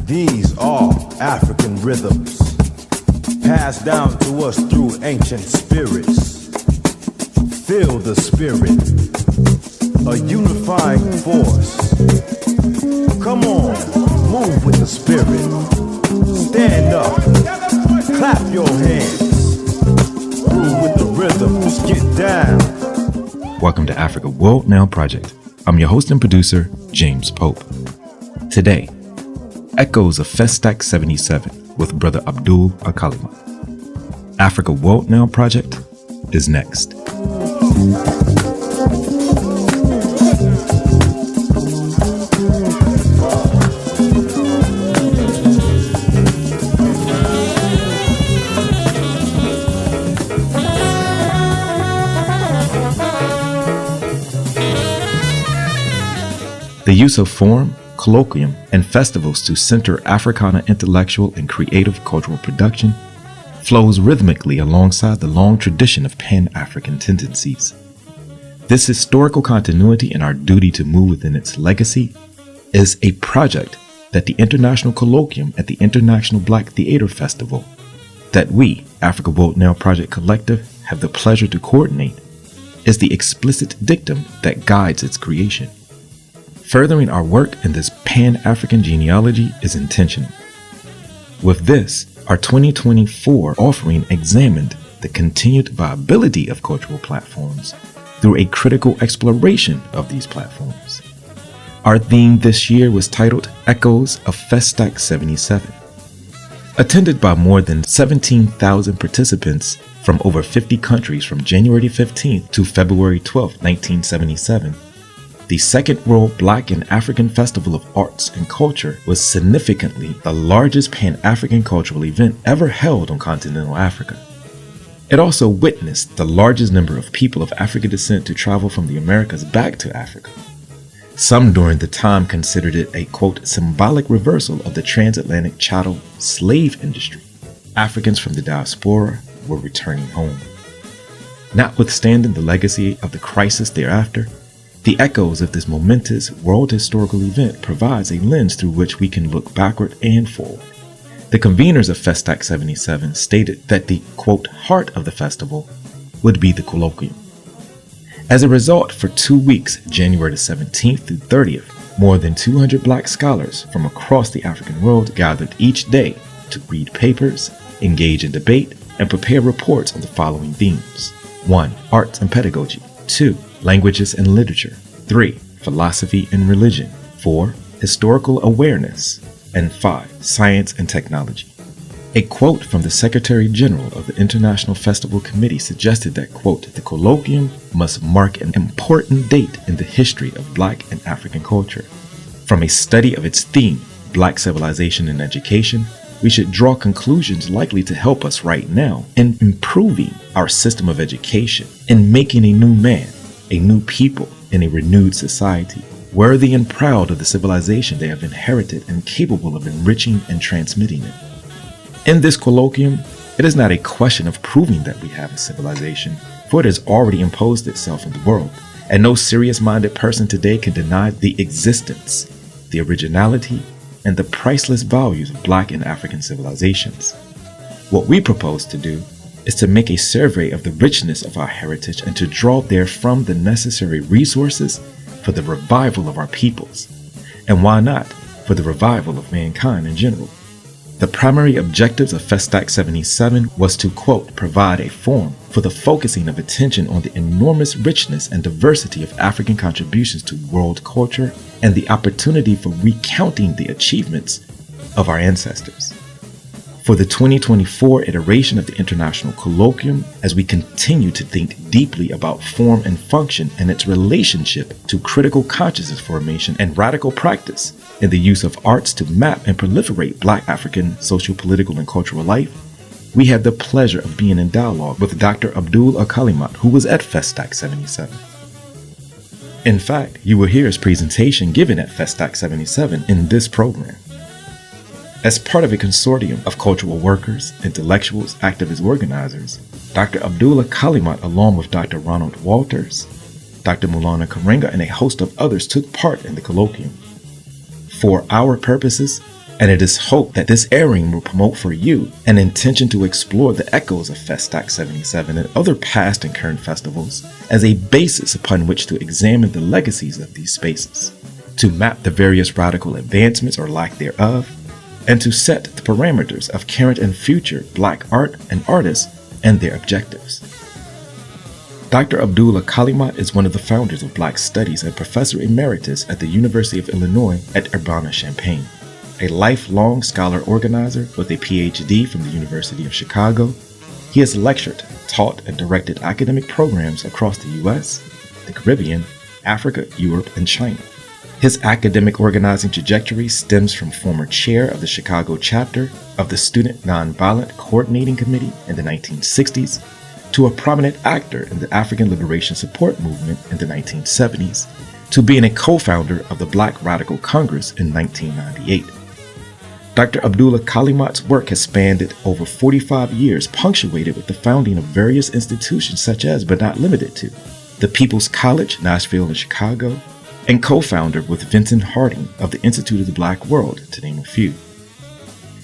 These are African rhythms, passed down to us through ancient spirits. Feel the spirit, a unifying force. Come on, move with the spirit. Stand up, clap your hands. Groove with the rhythms, get down. Welcome to Africa World Now Project. I'm your host and producer, James Pope. Today, echoes of FESTAC 77 with Brother Abdul Alkalimat. Africa World Now Project is next. The use of forum, colloquium, and festivals to center Africana intellectual and creative cultural production flows rhythmically alongside the long tradition of Pan-African tendencies. This historical continuity and our duty to move within its legacy is a project that the International Colloquium at the International Black Theater Festival, that we, Africa World Now Project Collective, have the pleasure to coordinate, is the explicit dictum that guides its creation. Furthering our work in this Pan-African genealogy is intentional. With this, our 2024 offering examined the continued viability of cultural platforms through a critical exploration of these platforms. Our theme this year was titled Echoes of FESTAC 77. Attended by more than 17,000 participants from over 50 countries from January 15th to February 12th, 1977, the Second World Black and African Festival of Arts and Culture was significantly the largest Pan-African cultural event ever held on continental Africa. It also witnessed the largest number of people of African descent to travel from the Americas back to Africa. Some during the time considered it a, quote, symbolic reversal of the transatlantic chattel slave industry. Africans from the diaspora were returning home. Notwithstanding the legacy of the crisis thereafter, the echoes of this momentous world historical event provides a lens through which we can look backward and forward. The conveners of FESTAC 77 stated that the, quote, heart of the festival would be the colloquium. As a result, for 2 weeks, January 17th through 30th, more than 200 Black scholars from across the African world gathered each day to read papers, engage in debate, and prepare reports on the following themes. 1. Arts and pedagogy. 2. Languages and literature. 3. Philosophy and religion. 4. Historical awareness. And 5. Science and technology. A quote from the Secretary General of the International Festival Committee suggested that, quote, the colloquium must mark an important date in the history of Black and African culture. From a study of its theme, Black civilization and education, we should draw conclusions likely to help us right now in improving our system of education, in making a new man, a new people in a renewed society, worthy and proud of the civilization they have inherited and capable of enriching and transmitting it. In this colloquium, it is not a question of proving that we have a civilization, for it has already imposed itself in the world, and no serious-minded person today can deny the existence, the originality, and the priceless values of Black and African civilizations. What we propose to do is to make a survey of the richness of our heritage and to draw therefrom the necessary resources for the revival of our peoples, and why not, for the revival of mankind in general. The primary objectives of FESTAC 77 was to, quote, provide a forum for the focusing of attention on the enormous richness and diversity of African contributions to world culture and the opportunity for recounting the achievements of our ancestors. For the 2024 iteration of the International Colloquium, as we continue to think deeply about form and function and its relationship to critical consciousness formation and radical practice in the use of arts to map and proliferate Black African socio-political and cultural life, we have the pleasure of being in dialogue with Dr. Abdul Alkalimat, who was at FESTAC 77. In fact, you will hear his presentation given at FESTAC 77 in this program. As part of a consortium of cultural workers, intellectuals, activist organizers, Dr. Abdul Alkalimat, along with Dr. Ronald Walters, Dr. Maulana Karenga, and a host of others took part in the colloquium. For our purposes, And it is hoped that this airing will promote for you an intention to explore the echoes of FESTAC 77 and other past and current festivals as a basis upon which to examine the legacies of these spaces, to map the various radical advancements or lack thereof, and to set the parameters of current and future Black art and artists and their objectives. Dr. Abdul Alkalimat is one of the founders of Black Studies and Professor Emeritus at the University of Illinois at Urbana-Champaign. A lifelong scholar organizer with a PhD from the University of Chicago, he has lectured, taught, and directed academic programs across the U.S., the Caribbean, Africa, Europe, and China. His academic organizing trajectory stems from former chair of the Chicago chapter of the Student Nonviolent Coordinating Committee in the 1960s to a prominent actor in the African Liberation Support Movement in the 1970s, to being a co-founder of the Black Radical Congress in 1998. Dr. Abdul Alkalimat's work has spanned over 45 years, punctuated with the founding of various institutions such as, but not limited to, the People's College, Nashville and Chicago, and co-founder with Vincent Harding of the Institute of the Black World, to name a few.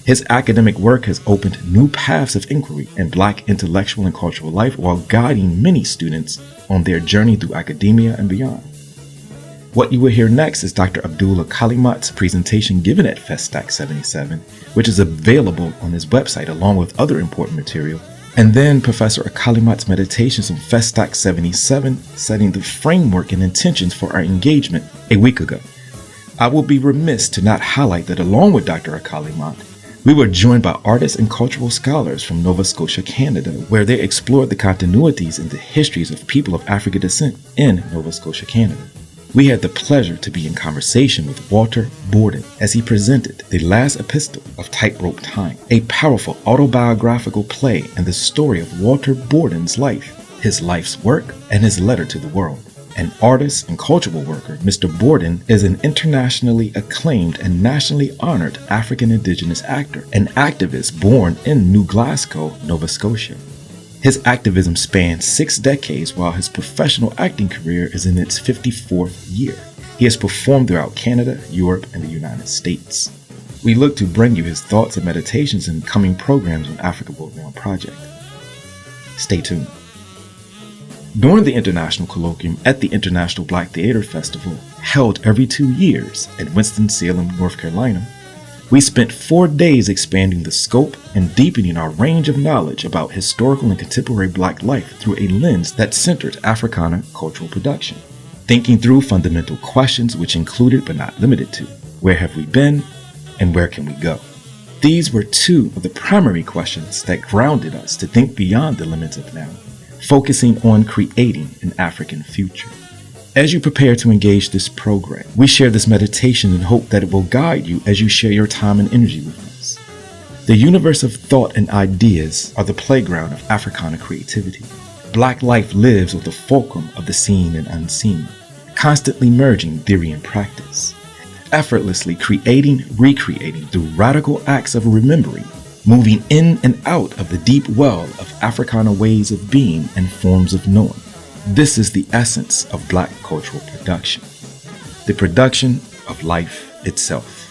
His academic work has opened new paths of inquiry in Black intellectual and cultural life while guiding many students on their journey through academia and beyond. What you will hear next is Dr. Abdul Alkalimat's presentation given at FESTAC 77, which is available on his website along with other important material, and then Professor Alkalimat's meditations on FESTAC 77, setting the framework and intentions for our engagement a week ago. I will be remiss to not highlight that along with Dr. Alkalimat, we were joined by artists and cultural scholars from Nova Scotia, Canada, where they explored the continuities and the histories of people of African descent in Nova Scotia, Canada. We had the pleasure to be in conversation with Walter Borden as he presented the last epistle of Tightrope Time, a powerful autobiographical play and the story of Walter Borden's life, his life's work, and his letter to the world. An artist and cultural worker, Mr. Borden is an internationally acclaimed and nationally honored African Indigenous actor and activist born in New Glasgow, Nova Scotia. His activism spans 6 decades while his professional acting career is in its 54th year. He has performed throughout Canada, Europe, and the United States. We look to bring you his thoughts and meditations in coming programs on Africa Boat Now Project. Stay tuned. During the International Colloquium at the International Black Theater Festival, held every 2 years at Winston-Salem, North Carolina, we spent 4 days expanding the scope and deepening our range of knowledge about historical and contemporary Black life through a lens that centered Africana cultural production, thinking through fundamental questions which included but not limited to, where have we been and where can we go? These were 2 of the primary questions that grounded us to think beyond the limits of now, focusing on creating an African future. As you prepare to engage this program, we share this meditation and hope that it will guide you as you share your time and energy with us. The universe of thought and ideas are the playground of Africana creativity. Black life lives with the fulcrum of the seen and unseen, constantly merging theory and practice, effortlessly creating, recreating through radical acts of remembering, moving in and out of the deep well of Africana ways of being and forms of knowing. This is the essence of Black cultural production, the production of life itself.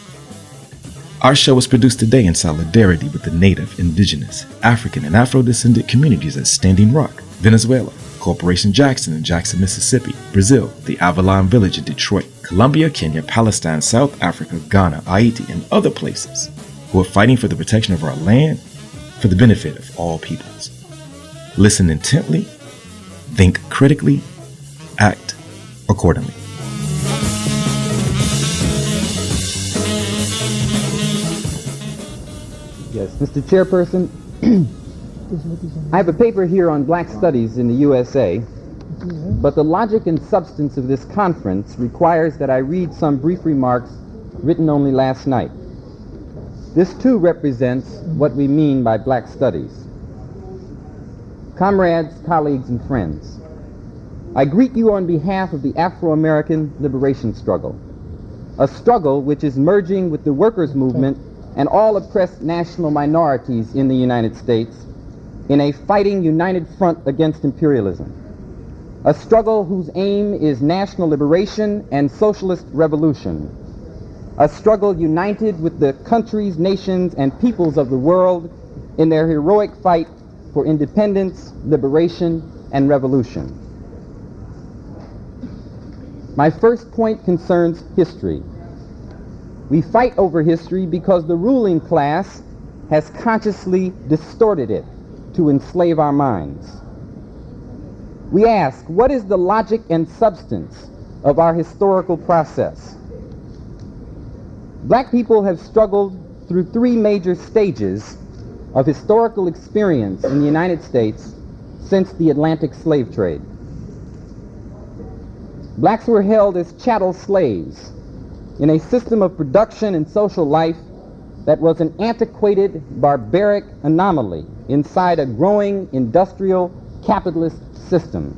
Our show is produced today in solidarity with the Native, Indigenous, African, and Afro-descendant communities at Standing Rock, Venezuela, Corporation Jackson in Jackson, Mississippi, Brazil, the Avalon Village in Detroit, Colombia, Kenya, Palestine, South Africa, Ghana, Haiti, and other places who are fighting for the protection of our land for the benefit of all peoples. Listen intently, think critically, act accordingly. Yes, Mr. Chairperson, I have a paper here on Black studies in the USA, but the logic and substance of this conference requires that I read some brief remarks written only last night. This too represents what we mean by Black studies. Comrades, colleagues, and friends, I greet you on behalf of the Afro-American liberation struggle, a struggle which is merging with the workers' movement and all oppressed national minorities in the United States in a fighting united front against imperialism, a struggle whose aim is national liberation and socialist revolution, a struggle united with the countries, nations, and peoples of the world in their heroic fight for independence, liberation, and revolution. My first point concerns history. We fight over history because the ruling class has consciously distorted it to enslave our minds. We ask, what is the logic and substance of our historical process? Black people have struggled through three major stages of historical experience in the United States since the Atlantic slave trade. Blacks were held as chattel slaves in a system of production and social life that was an antiquated, barbaric anomaly inside a growing industrial capitalist system.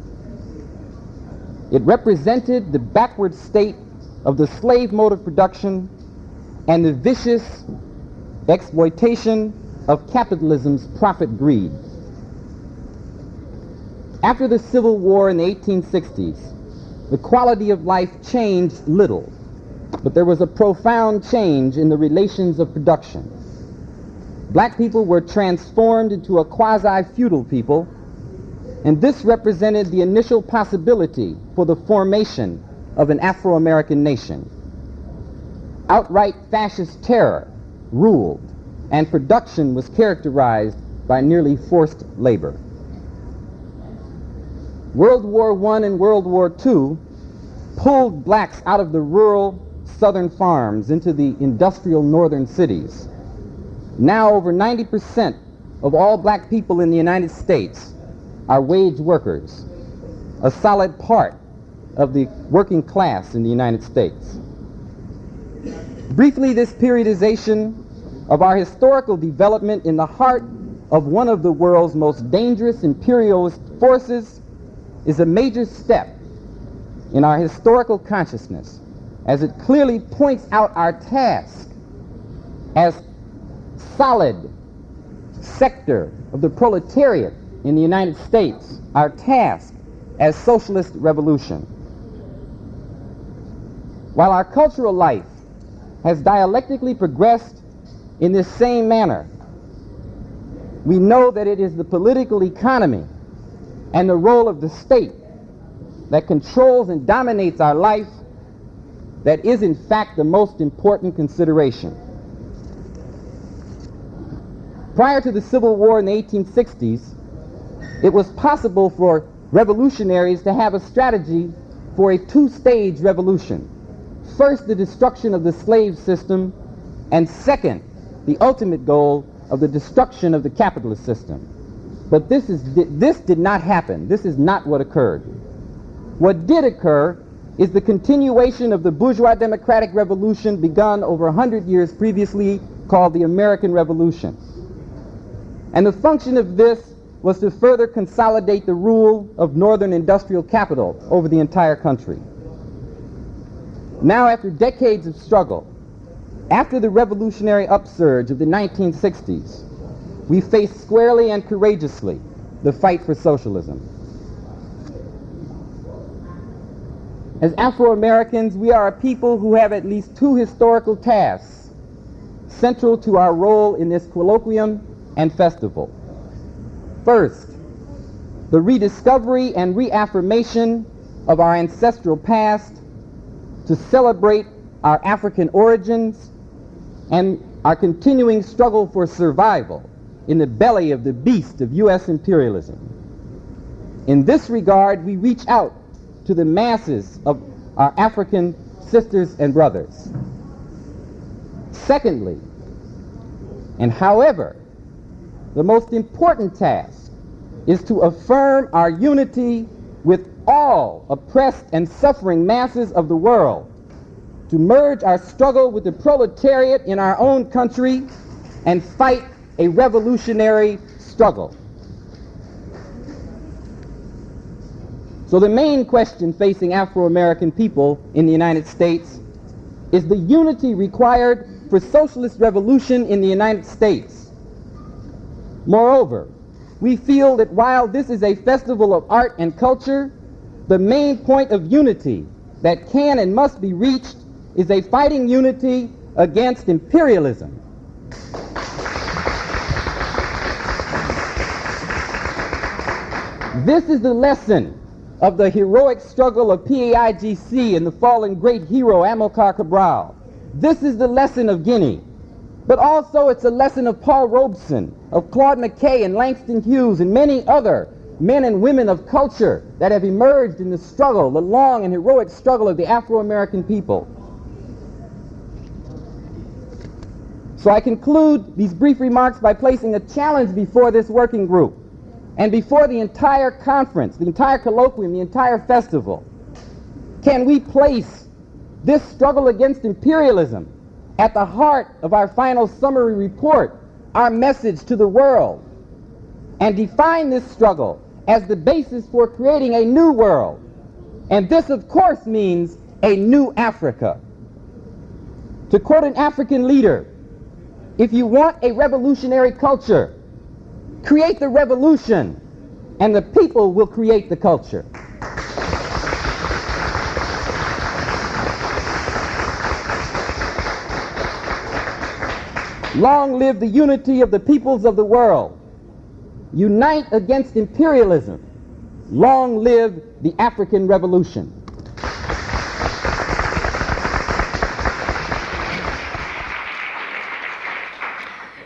It represented the backward state of the slave mode of production and the vicious exploitation of capitalism's profit greed. After the Civil War in the 1860s, the quality of life changed little, but there was a profound change in the relations of production. Black people were transformed into a quasi-feudal people, and this represented the initial possibility for the formation of an Afro-American nation. Outright fascist terror ruled, and production was characterized by nearly forced labor. World War I and World War II pulled blacks out of the rural southern farms into the industrial northern cities. Now over 90% of all black people in the United States are wage workers, a solid part of the working class in the United States. Briefly, this periodization of our historical development in the heart of one of the world's most dangerous imperialist forces is a major step in our historical consciousness, as it clearly points out our task as solid sector of the proletariat in the United States, our task as socialist revolution. While our cultural life has dialectically progressed in this same manner, we know that it is the political economy and the role of the state that controls and dominates our life that is in fact the most important consideration. Prior to the Civil War in the 1860s, it was possible for revolutionaries to have a strategy for a two-stage revolution. First, the destruction of the slave system, and second, the ultimate goal of the destruction of the capitalist system. But this did not happen. This is not what occurred. What did occur is the continuation of the bourgeois democratic revolution begun over 100 years previously, called the American Revolution. And the function of this was to further consolidate the rule of northern industrial capital over the entire country. Now, after decades of struggle, after the revolutionary upsurge of the 1960s, we face squarely and courageously the fight for socialism. As Afro-Americans, we are a people who have at least two historical tasks central to our role in this colloquium and festival. First, the rediscovery and reaffirmation of our ancestral past to celebrate our African origins and our continuing struggle for survival in the belly of the beast of U.S. imperialism. In this regard, we reach out to the masses of our African sisters and brothers. Secondly, and however, the most important task is to affirm our unity with all oppressed and suffering masses of the world, to merge our struggle with the proletariat in our own country and fight a revolutionary struggle. So the main question facing Afro-American people in the United States is the unity required for socialist revolution in the United States. Moreover, we feel that while this is a festival of art and culture, the main point of unity that can and must be reached is a fighting unity against imperialism. This is the lesson of the heroic struggle of PAIGC and the fallen great hero Amilcar Cabral. This is the lesson of Guinea. But also it's a lesson of Paul Robeson, of Claude McKay and Langston Hughes and many other men and women of culture that have emerged in the struggle, the long and heroic struggle of the Afro-American people. So I conclude these brief remarks by placing a challenge before this working group and before the entire conference, the entire colloquium, the entire festival. Can we place this struggle against imperialism at the heart of our final summary report, our message to the world, and define this struggle as the basis for creating a new world? And this, of course, means a new Africa. To quote an African leader, if you want a revolutionary culture, create the revolution, and the people will create the culture. Long live the unity of the peoples of the world. Unite against imperialism. Long live the African Revolution.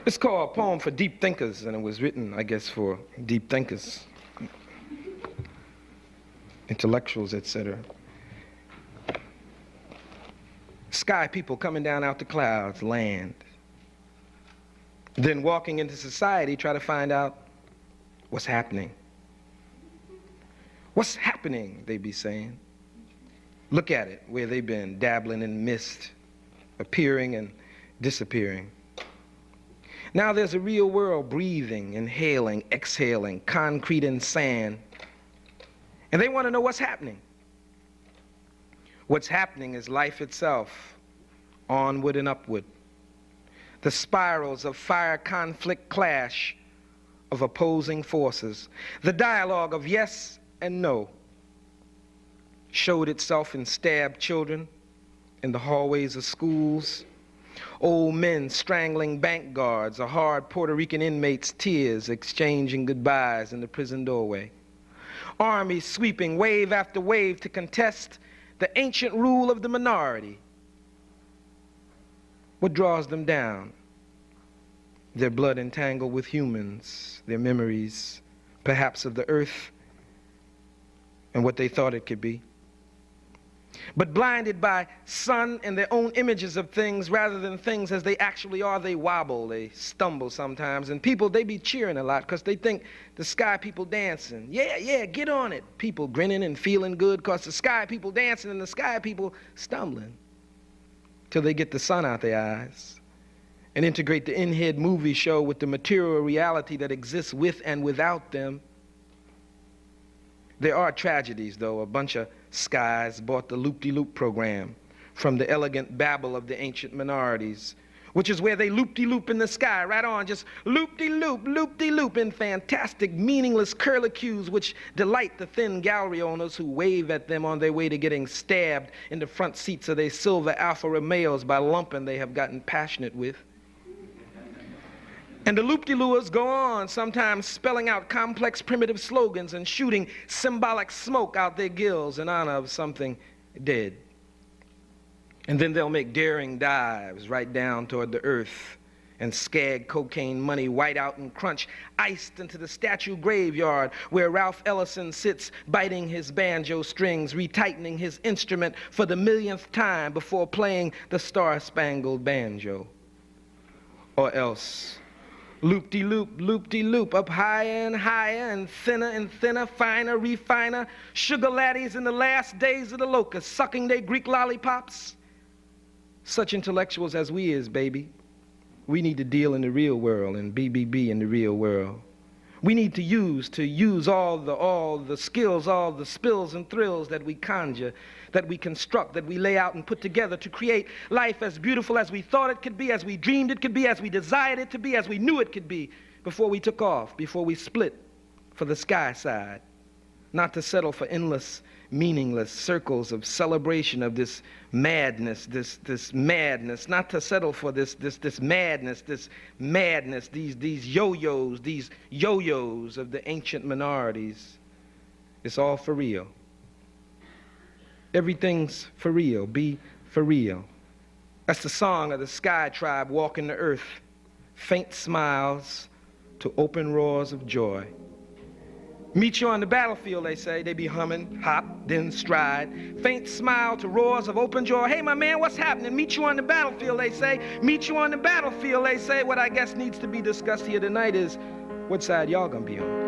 It's called A Poem for Deep Thinkers, and it was written, I guess, for deep thinkers, intellectuals, etc. Sky people coming down out the clouds, land. Then walking into society, try to find out what's happening. What's happening, they be saying. Look at it, where they've been dabbling in mist, appearing and disappearing. Now there's a real world breathing, inhaling, exhaling, concrete and sand. And they want to know what's happening. What's happening is life itself, onward and upward. The spirals of fire, conflict, clash of opposing forces. The dialogue of yes and no showed itself in stabbed children in the hallways of schools, old men strangling bank guards, or hard Puerto Rican inmates' tears exchanging goodbyes in the prison doorway. Armies sweeping wave after wave to contest the ancient rule of the minority. What draws them down? Their blood entangled with humans, their memories, perhaps of the earth and what they thought it could be. But blinded by sun and their own images of things rather than things as they actually are, they wobble, they stumble sometimes. And people, they be cheering a lot because they think the sky people dancing. Yeah, get on it. People grinning and feeling good because the sky people dancing and the sky people stumbling till they get the sun out their eyes and integrate the in-head movie show with the material reality that exists with and without them. There are tragedies, though. A bunch of skies bought the loop-de-loop program from the elegant babble of the ancient minorities, which is where they loop-de-loop in the sky, right on, just loop-de-loop, loop-de-loop in fantastic, meaningless curlicues which delight the thin gallery owners who wave at them on their way to getting stabbed in the front seats of their silver Alfa Romeos by lumpen they have gotten passionate with. And the loop-de-loopers go on, sometimes spelling out complex primitive slogans and shooting symbolic smoke out their gills in honor of something dead. And then they'll make daring dives right down toward the earth and skag cocaine money white out and crunch iced into the statue graveyard where Ralph Ellison sits biting his banjo strings, retightening his instrument for the millionth time before playing the Star-Spangled Banjo. Or else loop-de-loop, loop-de-loop, up higher and higher and thinner, finer, refiner, sugar laddies in the last days of the locust, sucking their Greek lollipops. Such intellectuals as we is, baby. We need to deal in the real world and BBB in the real world. We need to use all the skills, all the spills and thrills that we conjure, that we construct, that we lay out and put together to create life as beautiful as we thought it could be, as we dreamed it could be, as we desired it to be, as we knew it could be before we took off, before we split for the sky side. Not to settle for endless meaningless circles of celebration of this madness, this madness, not to settle for this madness, these yo-yos of the ancient minorities. It's all for real. Everything's for real. Be for real. That's the song of the sky tribe walking the earth. Faint smiles to open roars of joy. Meet you on the battlefield, they say. They be humming, hop, then stride. Faint smile to roars of open joy. Hey, my man, what's happening? Meet you on the battlefield, they say. Meet you on the battlefield, they say. What I guess needs to be discussed here tonight is what side y'all gonna be on.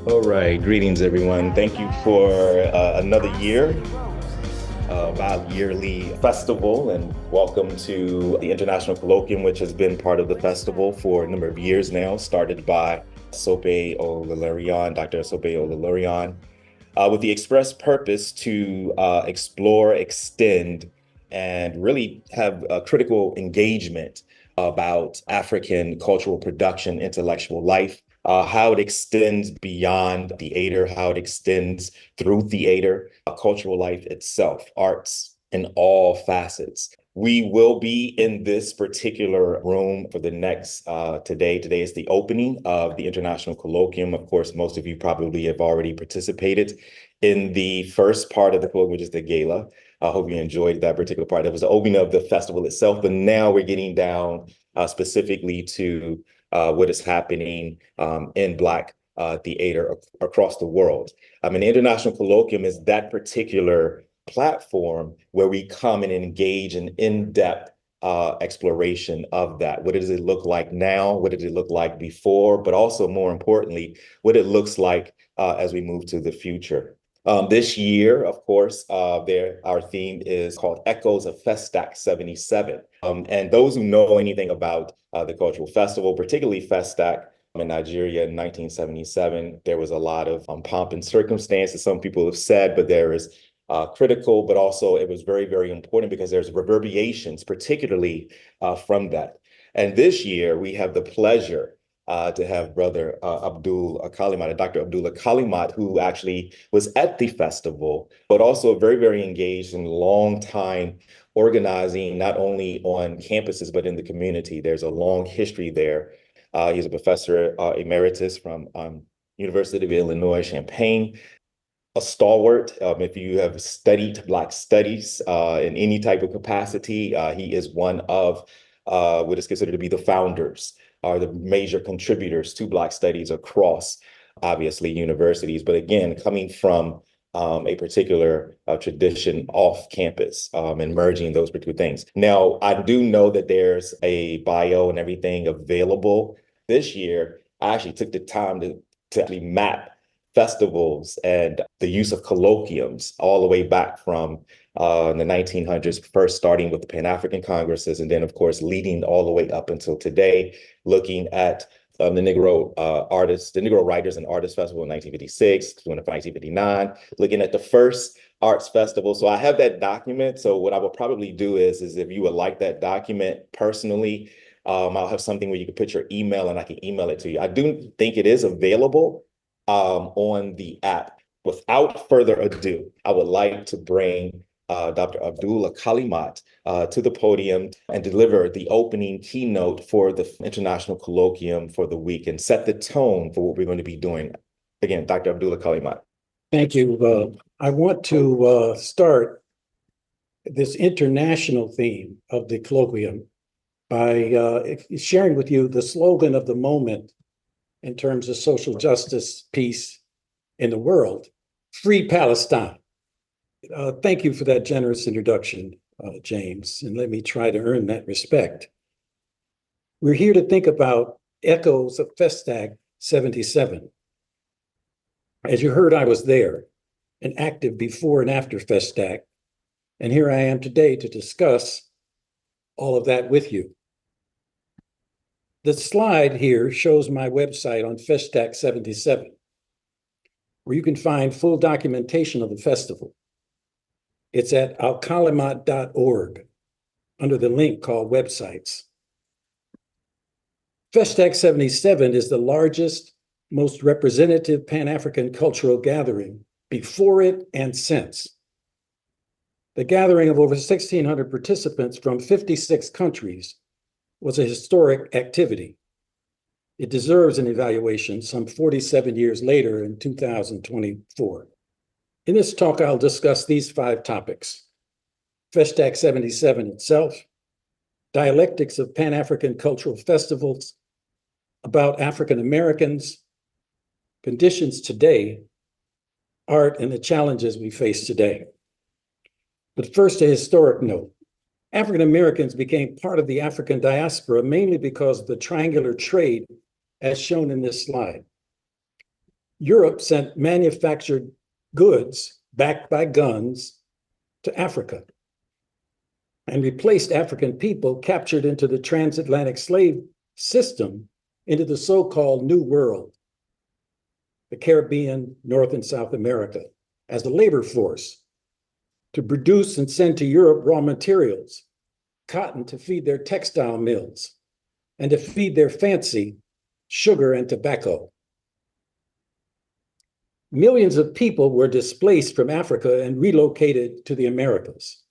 All right, greetings everyone. Thank you for another year of our yearly festival, and welcome to the International Colloquium, which has been part of the festival for a number of years now, started by Sope Olalarian, Dr. Sope Olalarian, with the express purpose to explore, extend, and really have a critical engagement about African cultural production, intellectual life, how it extends beyond theater, how it extends through theater, cultural life itself, arts in all facets. We will be in this particular room for the next, today. Today is the opening of the International Colloquium. Of course, most of you probably have already participated in the first part of the colloquium, which is the gala. I hope you enjoyed that particular part. It was the opening of the festival itself, but now we're getting down specifically to what is happening in Black theater across the world. The International Colloquium is that particular platform where we come and engage in in-depth exploration of that. What does it look like now? What did it look like before? But also, more importantly, what it looks like as we move to the future. This year, of course, our theme is called Echoes of FESTAC 77. And those who know anything about the cultural festival, particularly FESTAC in Nigeria in 1977, there was a lot of pomp and circumstance, as some people have said, but there is critical, but also it was very, very important because there's reverberations, particularly from that. And this year, we have the pleasure to have Brother Abdul Alkalimat, Dr. Abdul Alkalimat, who actually was at the festival, but also very, very engaged in a long time organizing, not only on campuses, but in the community. There's a long history there. He's a professor emeritus from University of Illinois, Champaign, a stalwart. If you have studied Black studies in any type of capacity, he is one of what is considered to be the founders, are the major contributors to Black studies across, obviously, universities. But again, coming from a particular tradition off campus and merging those particular things. Now, I do know that there's a bio and everything available. This year, I actually took the time to actually map festivals and the use of colloquiums all the way back from the 1900s, first starting with the Pan-African Congresses, and then, of course, leading all the way up until today, looking at the Negro Writers and Artists Festival in 1956, 1959, looking at the first arts festival. So I have that document. So what I will probably do is if you would like that document personally, I'll have something where you can put your email and I can email it to you. I do think it is available on the app. Without further ado, I would like to bring Dr. Abdul Alkalimat to the podium and deliver the opening keynote for the International Colloquium for the week and set the tone for what we're going to be doing. Again, Dr. Abdul Alkalimat. Thank you. I want to start this international theme of the colloquium by sharing with you the slogan of the moment in terms of social justice, peace in the world: Free Palestine. Thank you for that generous introduction, James, and let me try to earn that respect. We're here to think about echoes of FESTAC 77, As you heard, I was there and active before and after FESTAC, and here I am today to discuss all of that with you. The slide here shows my website on FESTAC 77, where you can find full documentation of the festival. It's at alkalimat.org under the link called Websites. FESTAC 77 is the largest, most representative Pan-African cultural gathering before it and since. The gathering of over 1,600 participants from 56 countries was a historic activity. It deserves an evaluation some 47 years later in 2024. In this talk, I'll discuss these 5 topics: FESTAC 77 itself, dialectics of Pan-African cultural festivals, about African Americans, conditions today, art, and the challenges we face today. But first, a historic note. African Americans became part of the African diaspora mainly because of the triangular trade as shown in this slide. Europe sent manufactured goods backed by guns to Africa and replaced African people captured into the transatlantic slave system into the so-called New World, the Caribbean, North and South America, as a labor force to produce and send to Europe raw materials, cotton to feed their textile mills, and to feed their fancy sugar and tobacco. Millions of people were displaced from Africa and relocated to the Americas.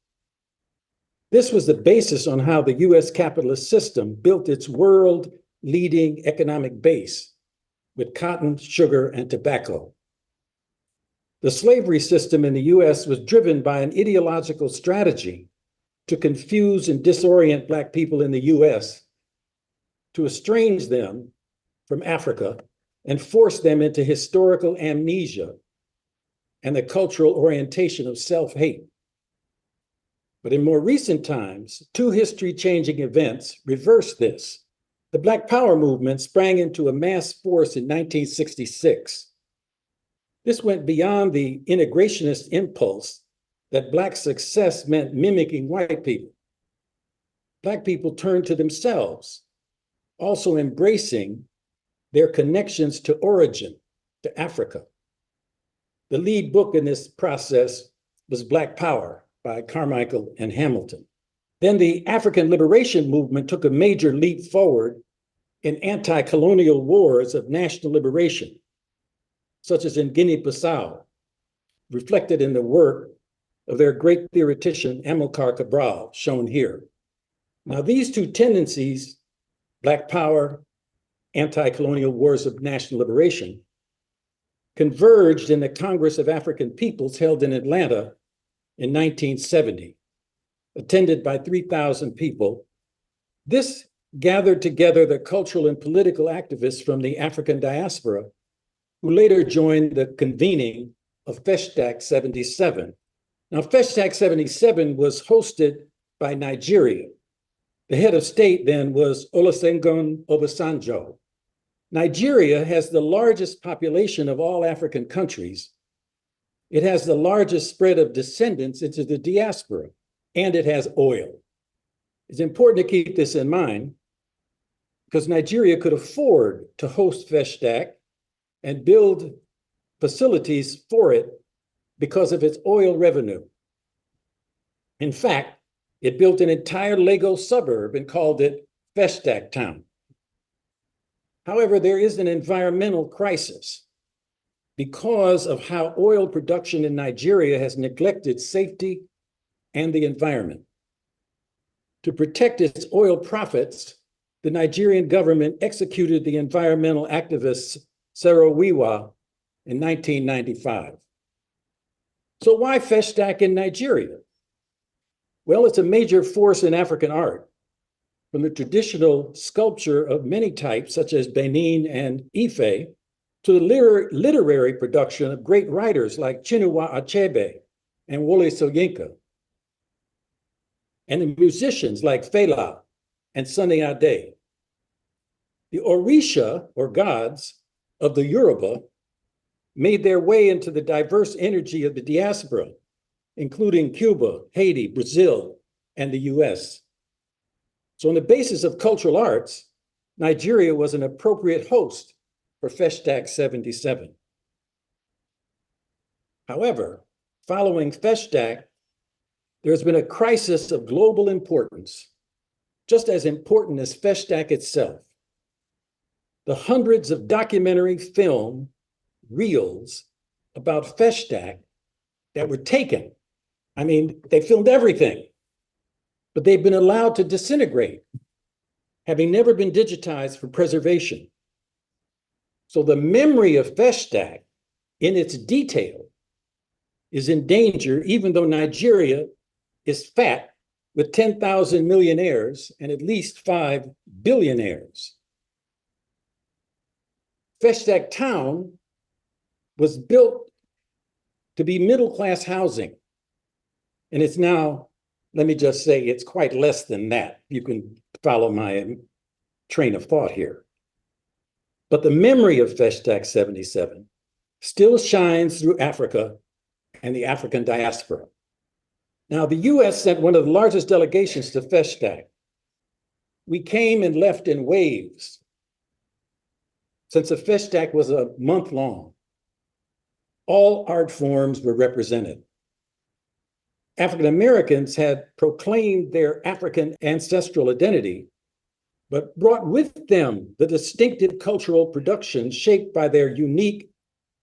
This was the basis on how the US capitalist system built its world-leading economic base with cotton, sugar, and tobacco. The slavery system in the US was driven by an ideological strategy to confuse and disorient Black people in the US, to estrange them from Africa and force them into historical amnesia and the cultural orientation of self-hate. But in more recent times, 2 history-changing events reversed this. The Black Power movement sprang into a mass force in 1966. This went beyond the integrationist impulse that Black success meant mimicking white people. Black people turned to themselves, also embracing their connections to origin, to Africa. The lead book in this process was Black Power by Carmichael and Hamilton. Then the African liberation movement took a major leap forward in anti-colonial wars of national liberation, such as in Guinea-Bissau, reflected in the work of their great theoretician Amilcar Cabral, shown here. Now, these 2 tendencies, Black Power, anti-colonial wars of national liberation, converged in the Congress of African Peoples held in Atlanta in 1970, attended by 3,000 people. This gathered together the cultural and political activists from the African diaspora, who later joined the convening of FESTAC 77. Now, FESTAC 77 was hosted by Nigeria. The head of state then was Olusegun Obasanjo. Nigeria has the largest population of all African countries. It has the largest spread of descendants into the diaspora, and it has oil. It's important to keep this in mind because Nigeria could afford to host FESTAC and build facilities for it because of its oil revenue. In fact, it built an entire Lagos suburb and called it FESTAC Town. However, there is an environmental crisis because of how oil production in Nigeria has neglected safety and the environment. To protect its oil profits, the Nigerian government executed the environmental activist Saro-Wiwa in 1995. So why FESTAC in Nigeria? Well, it's a major force in African art, from the traditional sculpture of many types, such as Benin and Ife, to the literary production of great writers like Chinua Achebe and Wole Soyinka, and the musicians like Fela and Sunny Ade. The Orisha, or gods, of the Yoruba made their way into the diverse energy of the diaspora, including Cuba, Haiti, Brazil, and the US. So on the basis of cultural arts, Nigeria was an appropriate host for FESTAC 77. However, following FESTAC, there's been a crisis of global importance, just as important as FESTAC itself. The hundreds of documentary film reels about FESTAC that were taken. I mean, they filmed everything, but they've been allowed to disintegrate, having never been digitized for preservation. So the memory of FESTAC in its detail is in danger, even though Nigeria is fat with 10,000 millionaires and at least 5 billionaires. FESTAC Town was built to be middle-class housing. And it's now, let me just say, it's quite less than that. You can follow my train of thought here. But the memory of FESTAC 77 still shines through Africa and the African diaspora. Now, the US sent one of the largest delegations to FESTAC. We came and left in waves. Since the FESTAC was a month long, all art forms were represented. African Americans had proclaimed their African ancestral identity, but brought with them the distinctive cultural productions shaped by their unique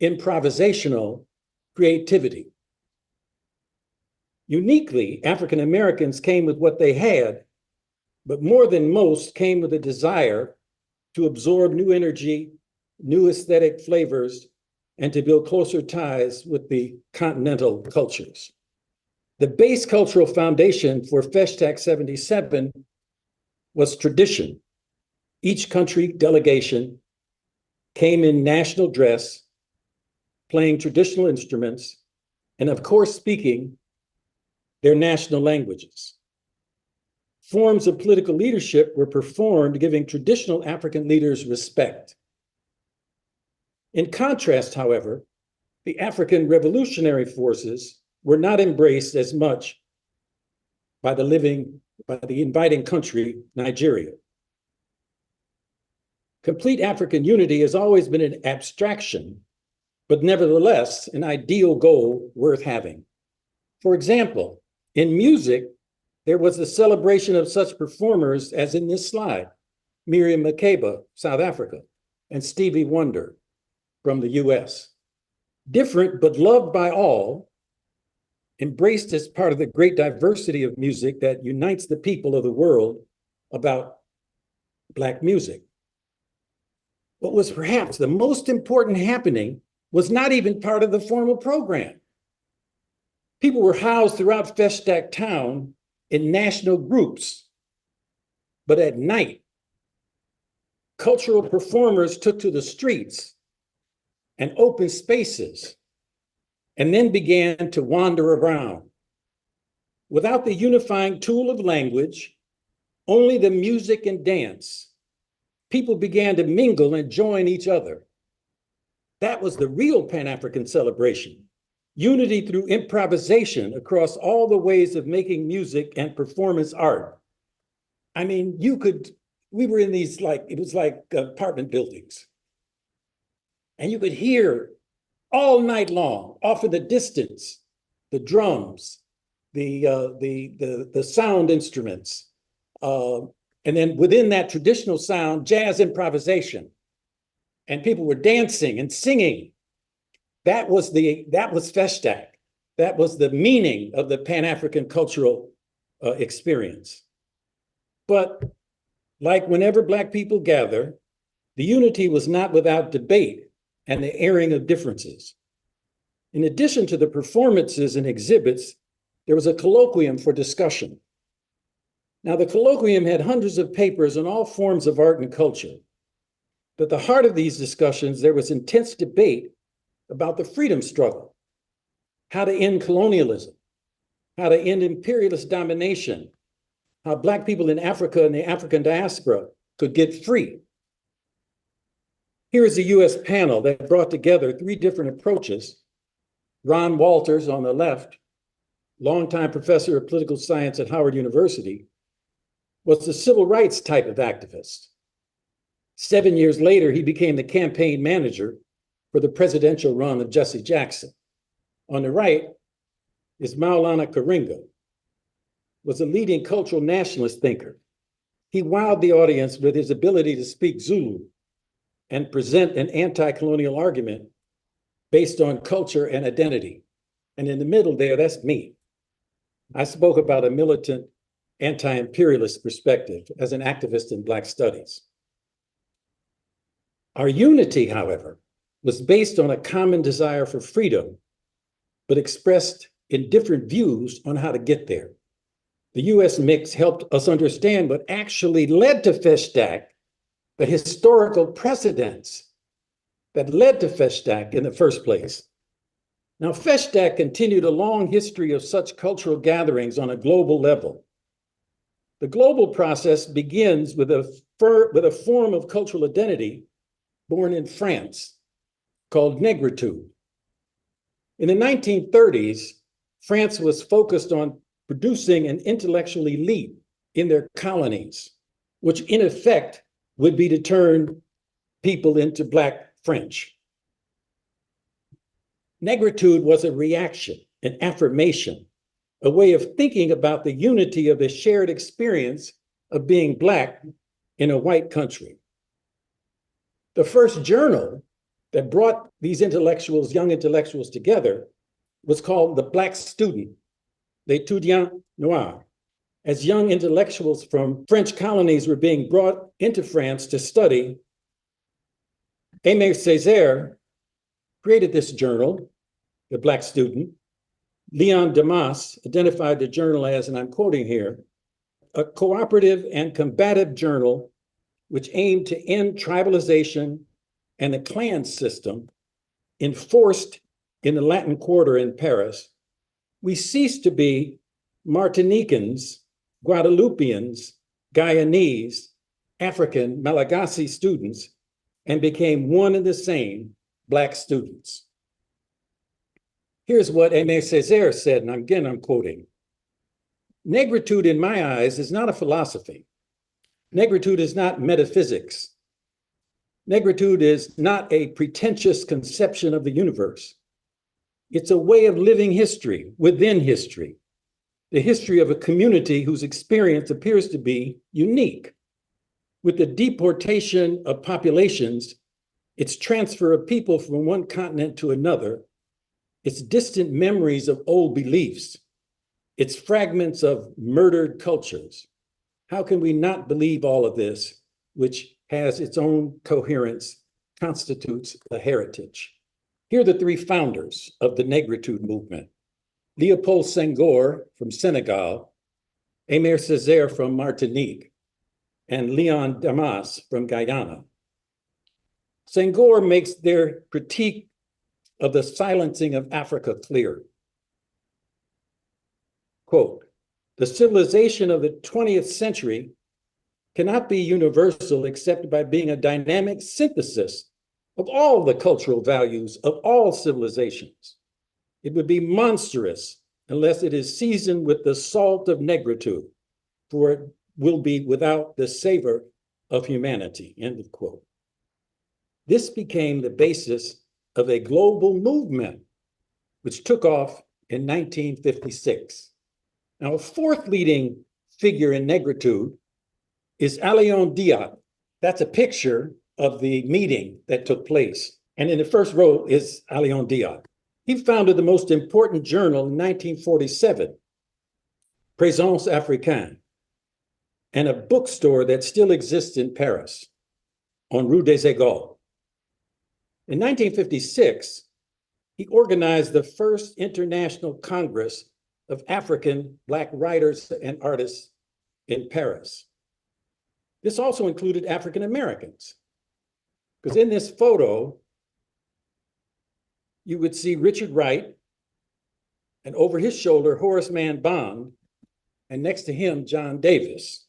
improvisational creativity. Uniquely, African Americans came with what they had, but more than most came with a desire to absorb new energy, new aesthetic flavors, and to build closer ties with the continental cultures. The base cultural foundation for FESTAC 77 was tradition. Each country delegation came in national dress, playing traditional instruments, and of course speaking their national languages. Forms of political leadership were performed, giving traditional African leaders respect. In contrast, however, the African revolutionary forces were not embraced as much by the inviting country, Nigeria. Complete African unity has always been an abstraction, but nevertheless an ideal goal worth having. For example, in music, there was the celebration of such performers as in this slide, Miriam Makeba, South Africa, and Stevie Wonder from the US. Different but loved by all, embraced as part of the great diversity of music that unites the people of the world about Black music. What was perhaps the most important happening was not even part of the formal program. People were housed throughout FESTAC Town in national groups, but at night, cultural performers took to the streets and open spaces, and then began to wander around. Without the unifying tool of language, only the music and dance, people began to mingle and join each other. That was the real Pan-African celebration. Unity through improvisation across all the ways of making music and performance art. I mean, we were in these it was like apartment buildings. And you could hear all night long, off in the distance, the drums, the sound instruments, and then within that traditional sound, jazz improvisation. And people were dancing and singing. That was FESTAC. That was the meaning of the Pan-African cultural experience. But like whenever Black people gather, the unity was not without debate and the airing of differences. In addition to the performances and exhibits, there was a colloquium for discussion. Now, the colloquium had hundreds of papers on all forms of art and culture. But at the heart of these discussions, there was intense debate about the freedom struggle, how to end colonialism, how to end imperialist domination, how Black people in Africa and the African diaspora could get free. Here is a US panel that brought together three different approaches. Ron Walters on the left, longtime professor of political science at Howard University, was the civil rights type of activist. 7 years later, he became the campaign manager for the presidential run of Jesse Jackson. On the right is Maulana Karenga, was a leading cultural nationalist thinker. He wowed the audience with his ability to speak Zulu and present an anti-colonial argument based on culture and identity. And in the middle there, that's me. I spoke about a militant anti-imperialist perspective as an activist in Black studies. Our unity, however, was based on a common desire for freedom, but expressed in different views on how to get there. The US mix helped us understand what actually led to FESTAC, the historical precedents that led to FESTAC in the first place. Now, FESTAC continued a long history of such cultural gatherings on a global level. The global process begins with a form of cultural identity born in France called negritude. In the 1930s, France was focused on producing an intellectual elite in their colonies, which in effect would be to turn people into Black French. Negritude was a reaction, an affirmation, a way of thinking about the unity of the shared experience of being Black in a white country. The first journal that brought these intellectuals, young intellectuals together was called the Black Student, L'Étudiant Noir. As young intellectuals from French colonies were being brought into France to study, Aimé Césaire created this journal, the Black Student. Leon Demas identified the journal as, and I'm quoting here, a cooperative and combative journal which aimed to end tribalization and the clan system enforced in the Latin Quarter in Paris. We ceased to be Martinicans, Guadeloupeans, Guyanese, African, Malagasy students, and became one and the same Black students. Here's what Aimé Césaire said, and again, I'm quoting. Negritude, in my eyes, is not a philosophy. Negritude is not metaphysics. Negritude is not a pretentious conception of the universe. It's a way of living history within history, the history of a community whose experience appears to be unique. With the deportation of populations, its transfer of people from one continent to another, its distant memories of old beliefs, its fragments of murdered cultures. How can we not believe all of this, which has its own coherence, constitutes a heritage? Here are the three founders of the Negritude movement: Léopold Senghor from Senegal, Aimé Césaire from Martinique, and Leon Demas from Guyana. Senghor makes their critique of the silencing of Africa clear. Quote, the civilization of the 20th century cannot be universal except by being a dynamic synthesis of all the cultural values of all civilizations. It would be monstrous unless it is seasoned with the salt of negritude, for it will be without the savor of humanity, end of quote. This became the basis of a global movement, which took off in 1956. Now, a fourth leading figure in negritude is Alain Diop. That's a picture of the meeting that took place. And in the first row is Alain Diop. He founded the most important journal in 1947, Présence Africaine, and a bookstore that still exists in Paris on Rue des Egards. In 1956, he organized the first International Congress of African Black writers and artists in Paris. This also included African Americans, because in this photo, you would see Richard Wright, and over his shoulder, Horace Mann Bond, and next to him, John Davis.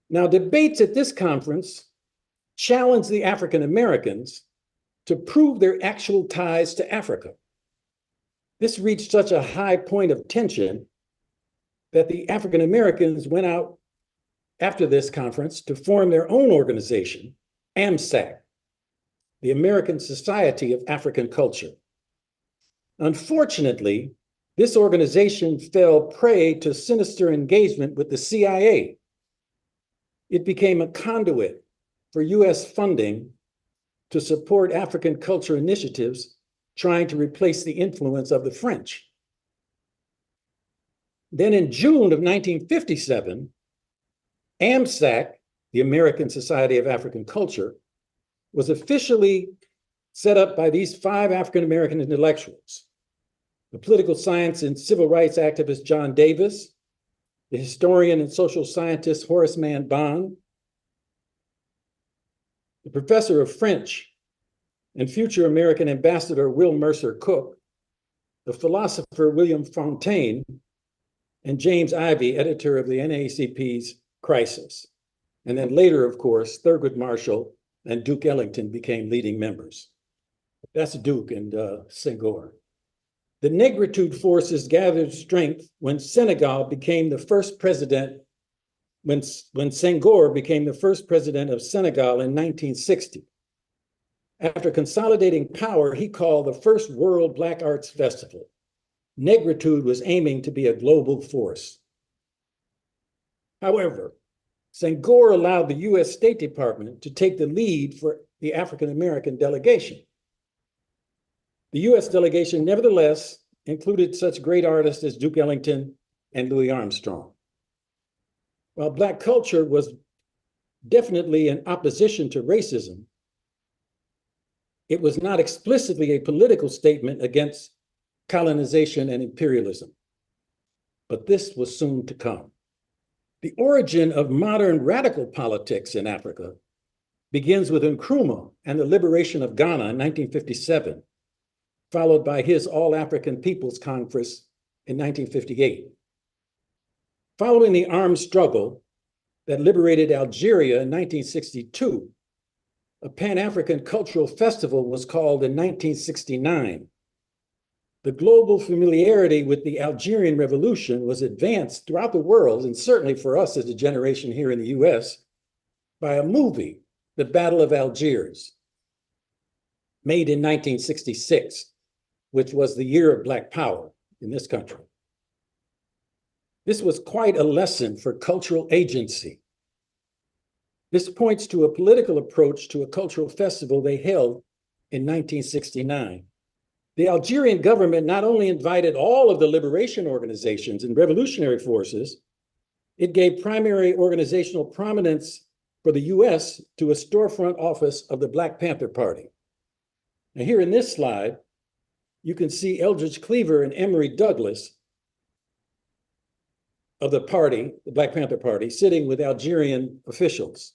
Now, debates at this conference challenged the African Americans to prove their actual ties to Africa. This reached such a high point of tension that the African Americans went out after this conference to form their own organization, AMSAC, the American Society of African Culture. Unfortunately, this organization fell prey to sinister engagement with the CIA. It became a conduit for US funding to support African culture initiatives trying to replace the influence of the French. Then in June of 1957, AMSAC, the American Society of African Culture, was officially set up by these 5 African-American intellectuals: the political science and civil rights activist John Davis, the historian and social scientist Horace Mann Bond, the professor of French and future American ambassador Will Mercer Cook, the philosopher William Fontaine, and James Ivey, editor of the NAACP's Crisis. And then later, of course, Thurgood Marshall and Duke Ellington became leading members. That's Duke and Senghor. The Negritude forces gathered strength when Senegal became the first president, when Senghor became the first president of Senegal in 1960. After consolidating power, he called the first World Black Arts Festival. Negritude was aiming to be a global force. However, Senghor allowed the US State Department to take the lead for the African American delegation. The US delegation, nevertheless, included such great artists as Duke Ellington and Louis Armstrong. While Black culture was definitely in opposition to racism, it was not explicitly a political statement against colonization and imperialism. But this was soon to come. The origin of modern radical politics in Africa begins with Nkrumah and the liberation of Ghana in 1957, followed by his All-African People's Congress in 1958. Following the armed struggle that liberated Algeria in 1962, a Pan-African cultural festival was called in 1969. The global familiarity with the Algerian Revolution was advanced throughout the world, and certainly for us as a generation here in the US, by a movie, The Battle of Algiers, made in 1966, which was the year of Black Power in this country. This was quite a lesson for cultural agency. This points to a political approach to a cultural festival they held in 1969. The Algerian government not only invited all of the liberation organizations and revolutionary forces, it gave primary organizational prominence for the US to a storefront office of the Black Panther Party. Now here in this slide, you can see Eldridge Cleaver and Emory Douglas of the party, the Black Panther Party, sitting with Algerian officials.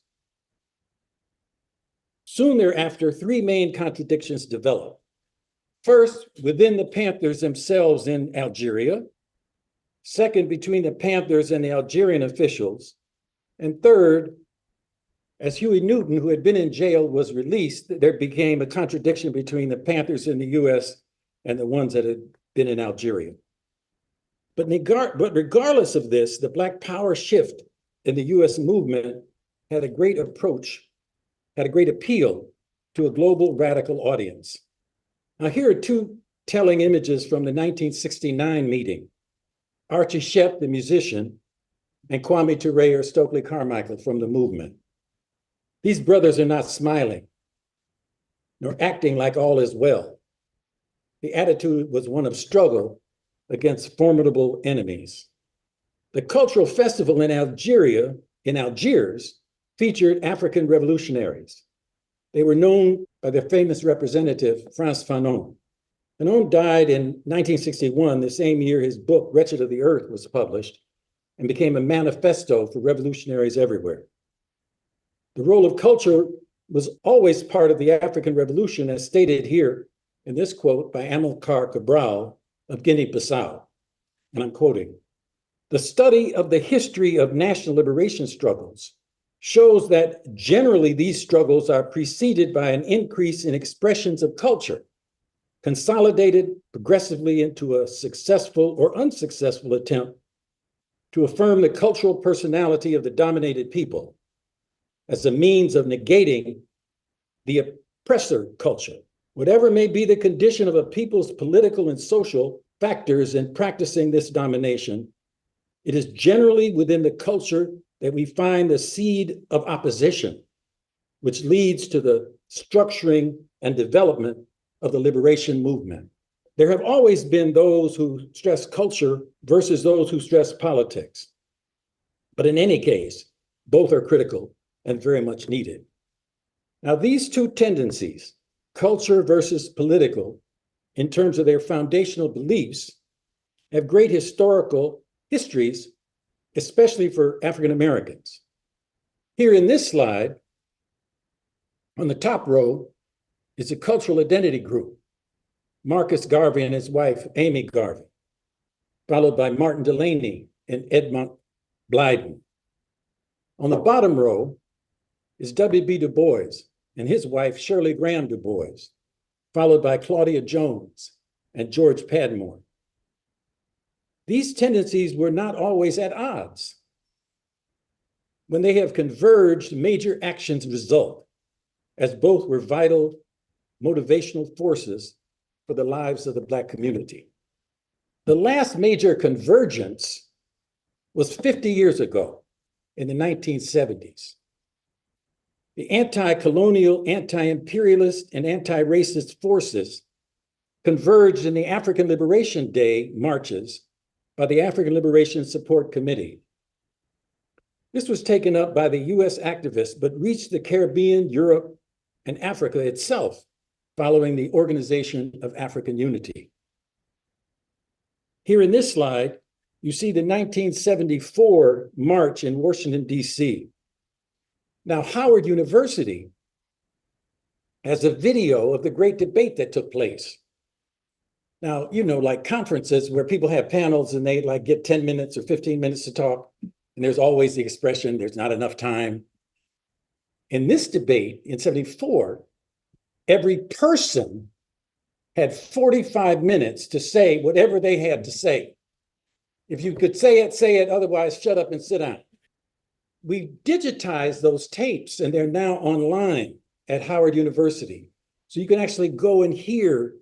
Soon thereafter, 3 main contradictions developed. First, within the Panthers themselves in Algeria. Second, between the Panthers and the Algerian officials. And third, as Huey Newton, who had been in jail, was released, there became a contradiction between the Panthers in the US and the ones that had been in Algeria. But regardless of this, the Black Power shift in the US movement had a great approach, had a great appeal to a global radical audience. Now, here are 2 telling images from the 1969 meeting. Archie Shepp, the musician, and Kwame Ture or Stokely Carmichael from the movement. These brothers are not smiling, nor acting like all is well. The attitude was one of struggle against formidable enemies. The cultural festival in Algiers, featured African revolutionaries. They were known by their famous representative, Frantz Fanon. Fanon died in 1961, the same year his book, Wretched of the Earth, was published and became a manifesto for revolutionaries everywhere. The role of culture was always part of the African Revolution, as stated here in this quote by Amilcar Cabral of Guinea-Bissau. And I'm quoting, "The study of the history of national liberation struggles shows that generally these struggles are preceded by an increase in expressions of culture, consolidated progressively into a successful or unsuccessful attempt to affirm the cultural personality of the dominated people as a means of negating the oppressor culture. Whatever may be the condition of a people's political and social factors in practicing this domination, it is generally within the culture that we find the seed of opposition, which leads to the structuring and development of the liberation movement. There have always been those who stress culture versus those who stress politics. But in any case, both are critical and very much needed. Now, these two tendencies, culture versus political, in terms of their foundational beliefs, have great historical histories, especially for African Americans. Here in this slide, on the top row, is a cultural identity group, Marcus Garvey and his wife, Amy Garvey, followed by Martin Delany and Edmund Blyden. On the bottom row is W.B. Du Bois and his wife, Shirley Graham Du Bois, followed by Claudia Jones and George Padmore. These tendencies were not always at odds. When they have converged, major actions result, as both were vital motivational forces for the lives of the Black community. The last major convergence was 50 years ago in the 1970s. The anti-colonial, anti-imperialist, and anti-racist forces converged in the African Liberation Day marches by the African Liberation Support Committee. This was taken up by the US activists, but reached the Caribbean, Europe, and Africa itself following the Organization of African Unity. Here in this slide, you see the 1974 march in Washington, D.C. Now, Howard University has a video of the great debate that took place. Now, you know, like conferences where people have panels and they like get 10 minutes or 15 minutes to talk, and there's always the expression, there's not enough time. In this debate in 74, every person had 45 minutes to say whatever they had to say. If you could say it, otherwise shut up and sit down. We digitized those tapes and they're now online at Howard University. So you can actually go and hear